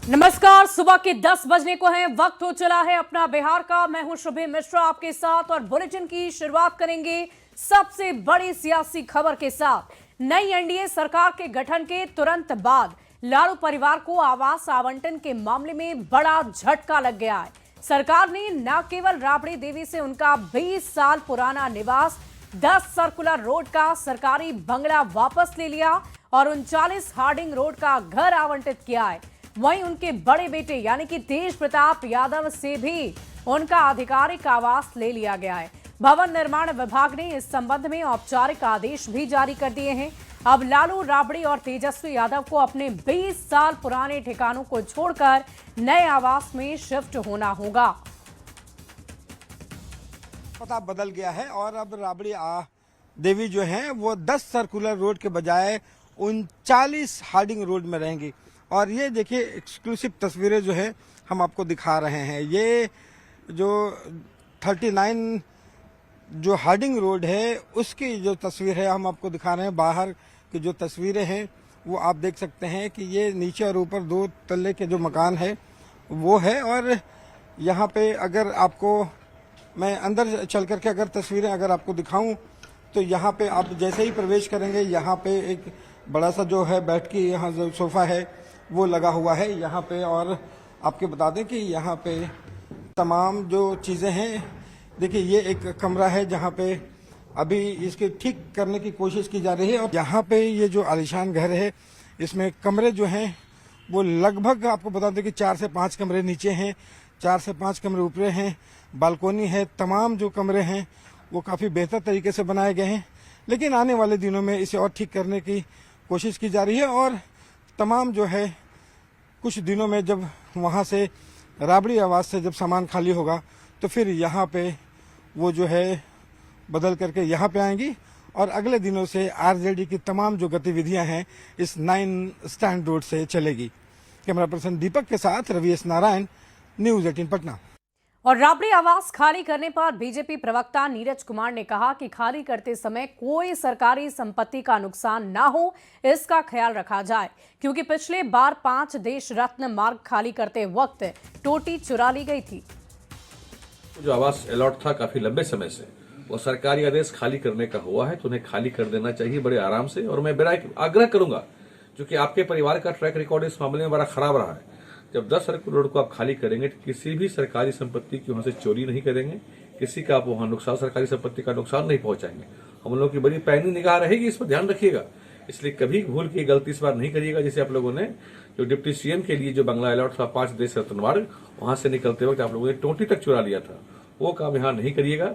नमस्कार, सुबह के 10 बजने को है। वक्त हो चला है अपना बिहार का। मैं हूं शुभे मिश्रा आपके साथ और बुलेटिन की शुरुआत करेंगे सबसे बड़ी सियासी खबर के साथ। नई एनडीए सरकार के गठन के तुरंत बाद लालू परिवार को आवास आवंटन के मामले में बड़ा झटका लग गया है। सरकार ने न केवल राबड़ी देवी से उनका 20 साल पुराना निवास 10 सर्कुलर रोड का सरकारी बंगला वापस ले लिया और 39 हार्डिंग रोड का घर आवंटित किया है, वहीं उनके बड़े बेटे यानी कि तेज प्रताप यादव से भी उनका आधिकारिक आवास ले लिया गया है। भवन निर्माण विभाग ने इस संबंध में औपचारिक आदेश भी जारी कर दिए हैं। अब लालू, राबड़ी और तेजस्वी यादव को अपने 20 साल पुराने ठिकानों को छोड़कर नए आवास में शिफ्ट होना होगा। पता बदल गया है और अब राबड़ी देवी जो हैं वो 10 सर्कुलर रोड के बजाय 39 हार्डिंग रोड में रहेंगी। और ये देखिए एक्सक्लूसिव तस्वीरें जो है हम आपको दिखा रहे हैं। ये जो 39 जो हार्डिंग रोड है उसकी जो तस्वीर है हम आपको दिखा रहे हैं। बाहर की जो तस्वीरें हैं वो आप देख सकते हैं कि ये नीचे और ऊपर 2 तल्ले के जो मकान है वो है। और यहाँ पे अगर आपको मैं अंदर चल करके अगर तस्वीरें अगर आपको दिखाऊं तो यहाँ पे आप जैसे ही प्रवेश करेंगे यहाँ पे एक बड़ा सा जो है बैठ के यहाँ जो सोफा है वो लगा हुआ है यहाँ पे। और आपके बता दें कि यहाँ पे तमाम जो चीज़ें हैं, देखिए ये एक कमरा है जहाँ पे अभी इसके ठीक करने की कोशिश की जा रही है। और यहाँ पे ये जो आलीशान घर है इसमें कमरे जो हैं वो लगभग आपको बता दें कि 4 से 5 कमरे नीचे हैं, 4 से 5 कमरे ऊपर हैं, बालकोनी है। तमाम जो कमरे हैं वो काफ़ी बेहतर तरीके से बनाए गए हैं, लेकिन आने वाले दिनों में इसे और ठीक करने की कोशिश की जा रही है। और तमाम जो है कुछ दिनों में जब वहाँ से राबड़ी आवास से जब सामान खाली होगा तो फिर यहाँ पे वो जो है बदल करके यहाँ पे आएंगी। और अगले दिनों से आरजेडी की तमाम जो गतिविधियाँ हैं इस 9 स्टैंड रोड से चलेगी। कैमरा पर्सन दीपक के साथ रवि एस नारायण, न्यूज़ 18 पटना। और राबड़ी आवास खाली करने पर बीजेपी प्रवक्ता नीरज कुमार ने कहा कि खाली करते समय कोई सरकारी संपत्ति का नुकसान ना हो, इसका ख्याल रखा जाए, क्योंकि पिछले बार 5 देश रत्न मार्ग खाली करते वक्त टोटी चुरा ली गई थी। जो आवास अलॉट था काफी लंबे समय से, वो सरकारी आदेश खाली करने का हुआ है तो उन्हें खाली कर देना चाहिए बड़े आराम से। और मैं बड़ा आग्रह करूंगा, क्योंकि आपके परिवार का ट्रैक रिकॉर्ड इस मामले में बड़ा खराब रहा है। जब 10 सर्कुलर रोड को आप खाली करेंगे तो किसी भी सरकारी संपत्ति की वहां से चोरी नहीं करेंगे, किसी का आप वहां नुकसान, सरकारी संपत्ति का नुकसान नहीं पहुंचाएंगे। हम लोगों की बड़ी पैनी निगाह रहेगी, इस पर ध्यान रखिएगा। इसलिए कभी भूल की गलती इस बार नहीं करिएगा। जैसे आप लोगों ने जो डिप्टी सीएम के लिए जो बंगला अलॉट था 5 देश रत्न मार्ग, वहां से निकलते वक्त आप लोगों ने टोटी तक चुरा लिया था, वो काम यहाँ नहीं करिएगा।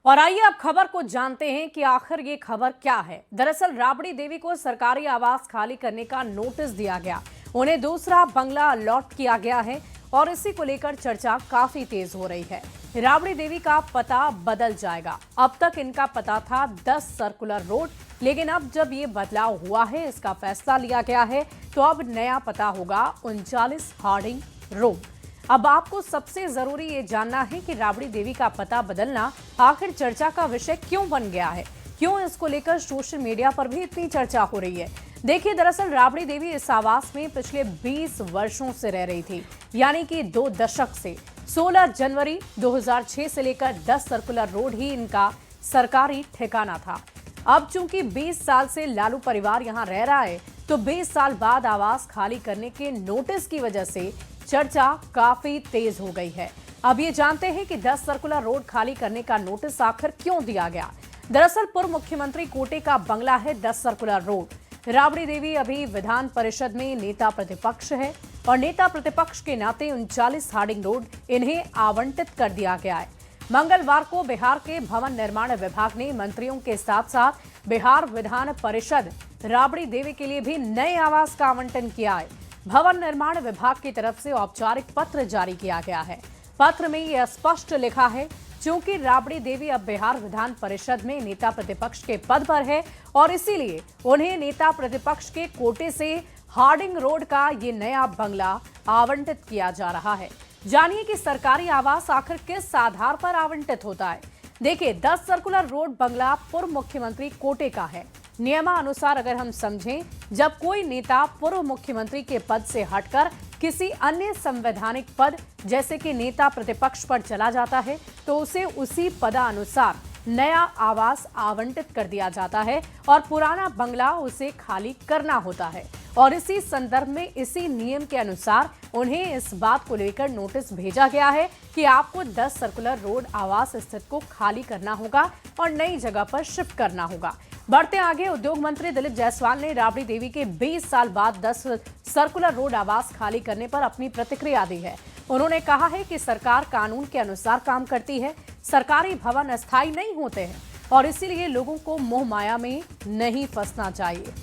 और आइए अब खबर को जानते हैं कि आखिर ये खबर क्या है। दरअसल राबड़ी देवी को सरकारी आवास खाली करने का नोटिस दिया गया, उन्हें दूसरा बंगला अलॉट किया गया है और इसी को लेकर चर्चा काफी तेज हो रही है। राबड़ी देवी का पता बदल जाएगा। अब तक इनका पता था 10 सर्कुलर रोड, लेकिन अब जब ये बदलाव हुआ है, इसका फैसला लिया गया है, तो अब नया पता होगा 39 हार्डिंग रोड। अब आपको सबसे जरूरी ये जानना है कि राबड़ी देवी का पता बदलना आखिर चर्चा का विषय क्यों बन गया है, क्यों इसको लेकर सोशल मीडिया पर भी इतनी चर्चा हो रही है। देखिए, दरअसल राबड़ी देवी इस आवास में पिछले 20 वर्षों से रह रही थी, यानी कि 2 दशक से। 16 जनवरी 2006 से लेकर 10 सर्कुलर रोड ही इनका सरकारी ठिकाना था। अब चूंकि 20 साल से लालू परिवार यहां रह रहा है, तो 20 साल बाद आवास खाली करने के नोटिस की वजह से चर्चा काफी तेज हो गई है। अब ये जानते हैं कि 10 सर्कुलर रोड खाली करने का नोटिस आखिर क्यों दिया गया। दरअसल पूर्व मुख्यमंत्री कोटे का बंगला है 10 सर्कुलर रोड। राबड़ी देवी अभी विधान परिषद में नेता प्रतिपक्ष है और नेता प्रतिपक्ष के नाते 39 हार्डिंग रोड इन्हें आवंटित कर दिया गया है। मंगलवार को बिहार के भवन निर्माण विभाग ने मंत्रियों के साथ साथ बिहार विधान परिषद राबड़ी देवी के लिए भी नए आवास का आवंटन किया है। भवन निर्माण विभाग की तरफ से औपचारिक पत्र जारी किया गया है। पत्र में यह स्पष्ट लिखा है, क्योंकि राबड़ी देवी अब बिहार विधान परिषद में नेता प्रतिपक्ष के पद पर है और इसीलिए उन्हें नेता प्रतिपक्ष के कोटे से हार्डिंग रोड का ये नया बंगला आवंटित किया जा रहा है। जानिए कि सरकारी आवास आखिर किस आधार पर आवंटित होता है। देखिए, 10 सर्कुलर रोड बंगला पूर्व मुख्यमंत्री कोटे का है। नियमानुसार अगर हम समझें, जब कोई नेता पूर्व मुख्यमंत्री के पद से हटकर किसी अन्य संवैधानिक पद जैसे कि नेता प्रतिपक्ष पर चला जाता है तो उसे उसी पदानुसार नया आवास आवंटित कर दिया जाता है और पुराना बंगला उसे खाली करना होता है। और इसी संदर्भ में इसी नियम के अनुसार उन्हें इस बात को लेकर नोटिस भेजा गया है कि आपको 10 सर्कुलर रोड आवास स्थित को खाली करना होगा और नई जगह पर शिफ्ट करना होगा। बढ़ते आगे, उद्योग मंत्री दिलीप जायसवाल ने राबड़ी देवी के 20 साल बाद 10 सर्कुलर रोड आवास खाली करने पर अपनी प्रतिक्रिया दी है। उन्होंने कहा है कि सरकार कानून के अनुसार काम करती है, सरकारी भवन अस्थायी नहीं होते हैं और इसीलिए लोगों को मोह माया में नहीं फंसना चाहिए।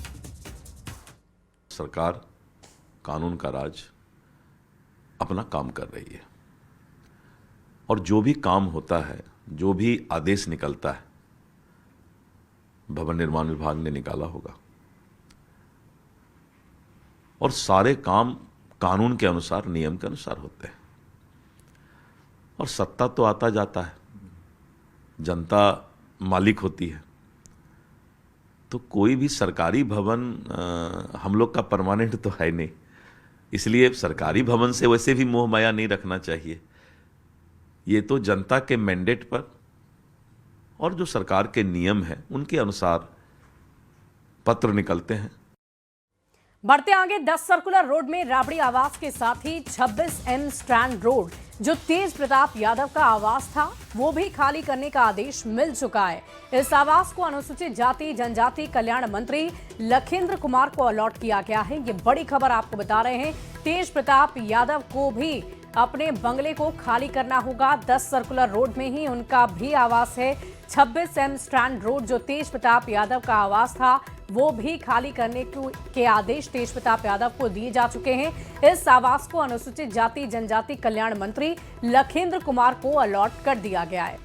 सरकार कानून का राज अपना काम कर रही है और जो भी काम होता है, जो भी आदेश निकलता है, भवन निर्माण विभाग ने निकाला होगा और सारे काम कानून के अनुसार, नियम के अनुसार होते हैं। और सत्ता तो आता जाता है, जनता मालिक होती है, तो कोई भी सरकारी भवन हम लोग का परमानेंट तो है नहीं, इसलिए सरकारी भवन से वैसे भी मोह माया नहीं रखना चाहिए। ये तो जनता के मैंडेट पर और जो सरकार के नियम हैं उनके अनुसार पत्र निकलते हैं। बढ़ते आगे, 10 सर्कुलर रोड में राबड़ी आवास के साथ ही 26M स्ट्रैंड रोड जो तेज प्रताप यादव का आवास था वो भी खाली करने का आदेश मिल चुका है। इस आवास को अनुसूचित जाति जनजाति कल्याण मंत्री लखिंद्र कुमार को अलॉट किया गया है। ये बड़ी खबर आपको बता रहे हैं। तेज प्रताप यादव को भी अपने बंगले को खाली करना होगा। 10 सर्कुलर रोड में ही उनका भी आवास है। 26M स्ट्रैंड रोड जो तेज प्रताप यादव का आवास था वो भी खाली करने के आदेश तेज प्रताप यादव को दिए जा चुके हैं। इस आवास को अनुसूचित जाति जनजाति कल्याण मंत्री लखिंद्र कुमार को अलॉट कर दिया गया है।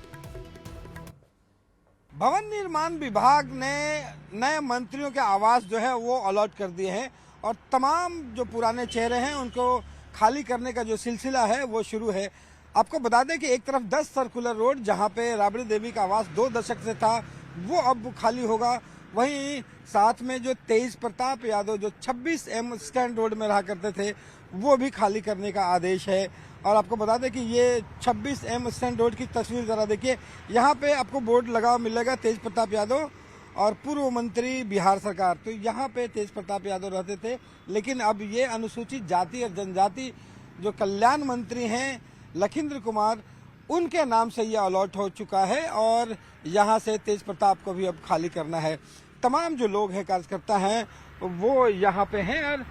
भवन निर्माण विभाग ने नए मंत्रियों के आवास जो है वो अलॉट कर दिए हैं और तमाम जो पुराने चेहरे हैं उनको खाली करने का जो सिलसिला है वो शुरू है। आपको बता दें कि एक तरफ 10 सर्कुलर रोड जहां पे राबड़ी देवी का आवास 2 दशक से था वो अब खाली होगा। वहीं साथ में जो तेज प्रताप यादव जो 26M स्टैंड रोड में रहा करते थे वो भी खाली करने का आदेश है। और आपको बता दें कि ये 26M स्टैंड रोड की तस्वीर जरा देखिए, यहाँ पे आपको बोर्ड लगा मिलेगा तेज प्रताप यादव और पूर्व मंत्री बिहार सरकार। तो यहाँ पे तेज प्रताप यादव रहते थे, लेकिन अब ये अनुसूचित जाति और जनजाति जो कल्याण मंत्री हैं लखिंद्र कुमार, उनके नाम से ये अलॉट हो चुका है और यहाँ से तेज प्रताप को भी अब खाली करना है। तमाम जो लोग हैं, कार्यकर्ता हैं, वो यहाँ पे हैं और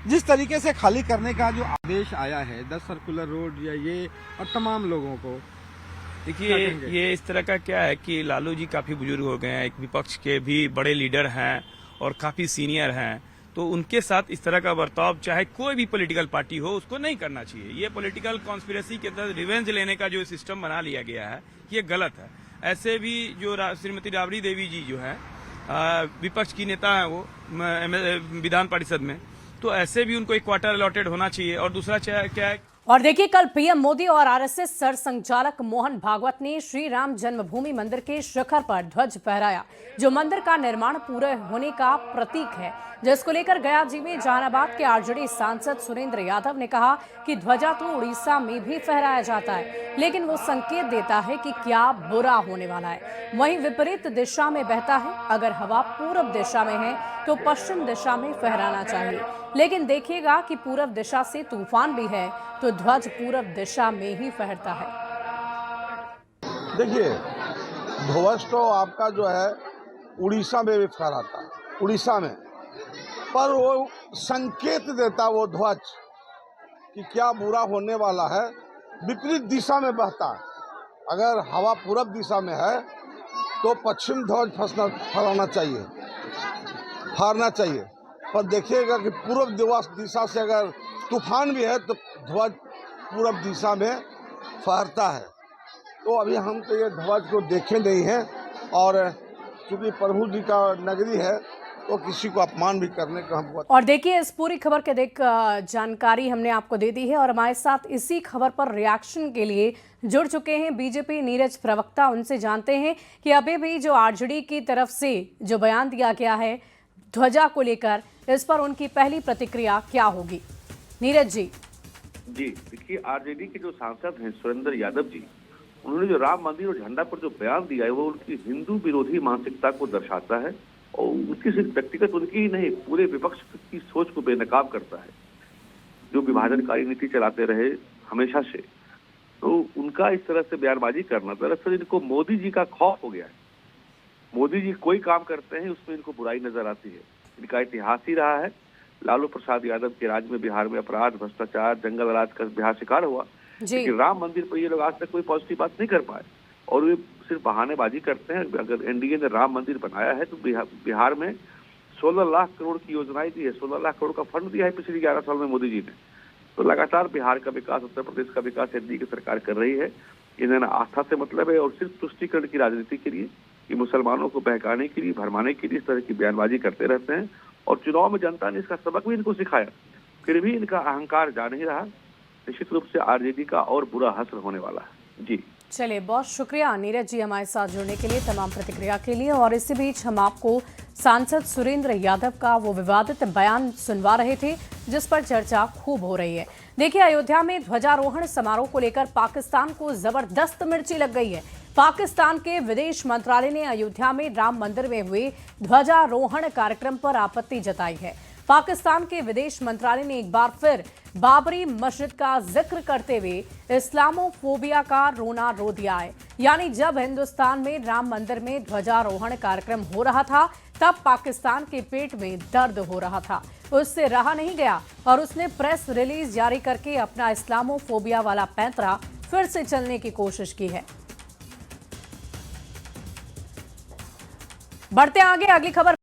जिस तरीके से खाली करने का जो आदेश आया है 10 सर्कुलर रोड या ये और तमाम लोगों को, देखिए ये इस तरह का क्या है कि लालू जी काफी बुजुर्ग हो गए हैं, एक विपक्ष के भी बड़े लीडर हैं और काफी सीनियर हैं, तो उनके साथ इस तरह का बर्ताव चाहे कोई भी पॉलिटिकल पार्टी हो उसको नहीं करना चाहिए। ये पॉलिटिकल कॉन्स्पिरेसी के तहत रिवेंज लेने का जो सिस्टम बना लिया गया है ये गलत है। ऐसे भी जो श्रीमती राबड़ी देवी जी जो है विपक्ष की नेता है वो विधान परिषद में, तो ऐसे भी उनको एक क्वार्टर अलॉटेड होना चाहिए। और दूसरा क्या है, और देखिए, कल पीएम मोदी और आरएसएस सरसंघचालक मोहन भागवत ने श्री राम जन्मभूमि मंदिर के शिखर पर ध्वज फहराया जो मंदिर का निर्माण पूरे होने का प्रतीक है, जिसको लेकर गया जी में जहानाबाद के आरजेडी सांसद सुरेंद्र यादव ने कहा कि ध्वजा तो उड़ीसा में भी फहराया जाता है, लेकिन वो संकेत देता है कि क्या बुरा होने वाला है। वहीं विपरीत दिशा में बहता है, अगर हवा पूर्व दिशा में है तो पश्चिम दिशा में फहराना चाहिए, लेकिन देखिएगा कि पूर्व दिशा से तूफान भी है तो ध्वज पूर्व दिशा में ही फहरता है। देखिए, ध्वज तो आपका जो है उड़ीसा में भी फहराता है, उड़ीसा में, पर वो संकेत देता वो ध्वज कि क्या बुरा होने वाला है। विपरीत दिशा में बहता है, अगर हवा पूर्व दिशा में है तो पश्चिम ध्वज फहराना चाहिए, पर देखिएगा कि पूर्व दिशा से अगर तूफान भी है तो ध्वज पूर्व दिशा में फहरता है। तो अभी हम तो ये ध्वज को देखे नहीं हैं और चूंकि प्रभु जी का नगरी है तो किसी को अपमान भी करने का हमको। और देखिए, इस पूरी खबर के जानकारी हमने आपको दे दी है और हमारे साथ इसी खबर पर रिएक्शन के लिए जुड़ चुके हैं बीजेपी नीरज प्रवक्ता। उनसे जानते हैं कि अभी भी जो आरजेडी की तरफ से जो बयान दिया गया है ध्वजा को लेकर, इस पर उनकी पहली प्रतिक्रिया क्या होगी। नीरज जी। जी देखिए, आरजेडी के जो सांसद हैं सुरेंद्र यादव जी, उन्होंने जो राम मंदिर और झंडा पर जो बयान दिया है वो उनकी हिंदू विरोधी मानसिकता को दर्शाता है और उनकी सिर्फ व्यक्तिगत उनकी ही नहीं पूरे विपक्ष की सोच को बेनकाब करता है, जो विभाजनकारी नीति चलाते रहे हमेशा से। तो उनका इस तरह से बयानबाजी करना, दरअसल इनको मोदी जी का खौफ हो गया है। मोदी जी कोई काम करते हैं उसमें इनको बुराई नजर आती है। इनका इतिहास ही रहा है, लालू प्रसाद यादव के राज में बिहार में अपराध, भ्रष्टाचार, जंगल राज का बिहार शिकार हुआ, लेकिन राम मंदिर पर ये लोग आज तक कोई पॉजिटिव बात नहीं कर पाए और वे सिर्फ बहानेबाजी करते हैं। अगर एनडीए ने राम मंदिर बनाया है तो बिहार में 16 लाख करोड़ की योजनाएं दी है, 16 लाख करोड़ का फंड दिया है पिछले 11 साल में मोदी जी ने। तो लगातार बिहार का विकास, उत्तर प्रदेश का विकास एनडीए की सरकार कर रही है। इन्हें आस्था से मतलब है और सिर्फ तुष्टीकरण की राजनीति के लिए, कि मुसलमानों को बहकाने के लिए, भरमाने के लिए इस तरह की बयानबाजी करते रहते हैं और चुनाव में जनता ने इसका सबक भी इनको सिखाया, फिर भी इनका अहंकार जा नहीं रहा। निश्चित रूप से आरजेडी का और बुरा हश्र होने वाला है। जी चलिए, बहुत शुक्रिया नीरज जी हमारे साथ जुड़ने के लिए, तमाम प्रतिक्रिया के लिए। और इसी बीच हम आपको सांसद सुरेंद्र यादव का वो विवादित बयान सुनवा रहे थे जिस पर चर्चा खूब हो रही है। देखिए, अयोध्या में ध्वजारोहण समारोह को लेकर पाकिस्तान को जबरदस्त मिर्ची लग गई है। पाकिस्तान के विदेश मंत्रालय ने अयोध्या में राम मंदिर में हुए ध्वजारोहण कार्यक्रम पर आपत्ति जताई है। पाकिस्तान के विदेश मंत्रालय ने एक बार फिर बाबरी मस्जिद का जिक्र करते हुए इस्लामोफोबिया का रोना रो दिया है। यानी जब हिंदुस्तान में राम मंदिर में ध्वजारोहण कार्यक्रम हो रहा था तब पाकिस्तान के पेट में दर्द हो रहा था, उससे रहा नहीं गया और उसने प्रेस रिलीज जारी करके अपना इस्लामोफोबिया वाला पैंतरा फिर से चलने की कोशिश की है। बढ़ते आगे, अगली खबर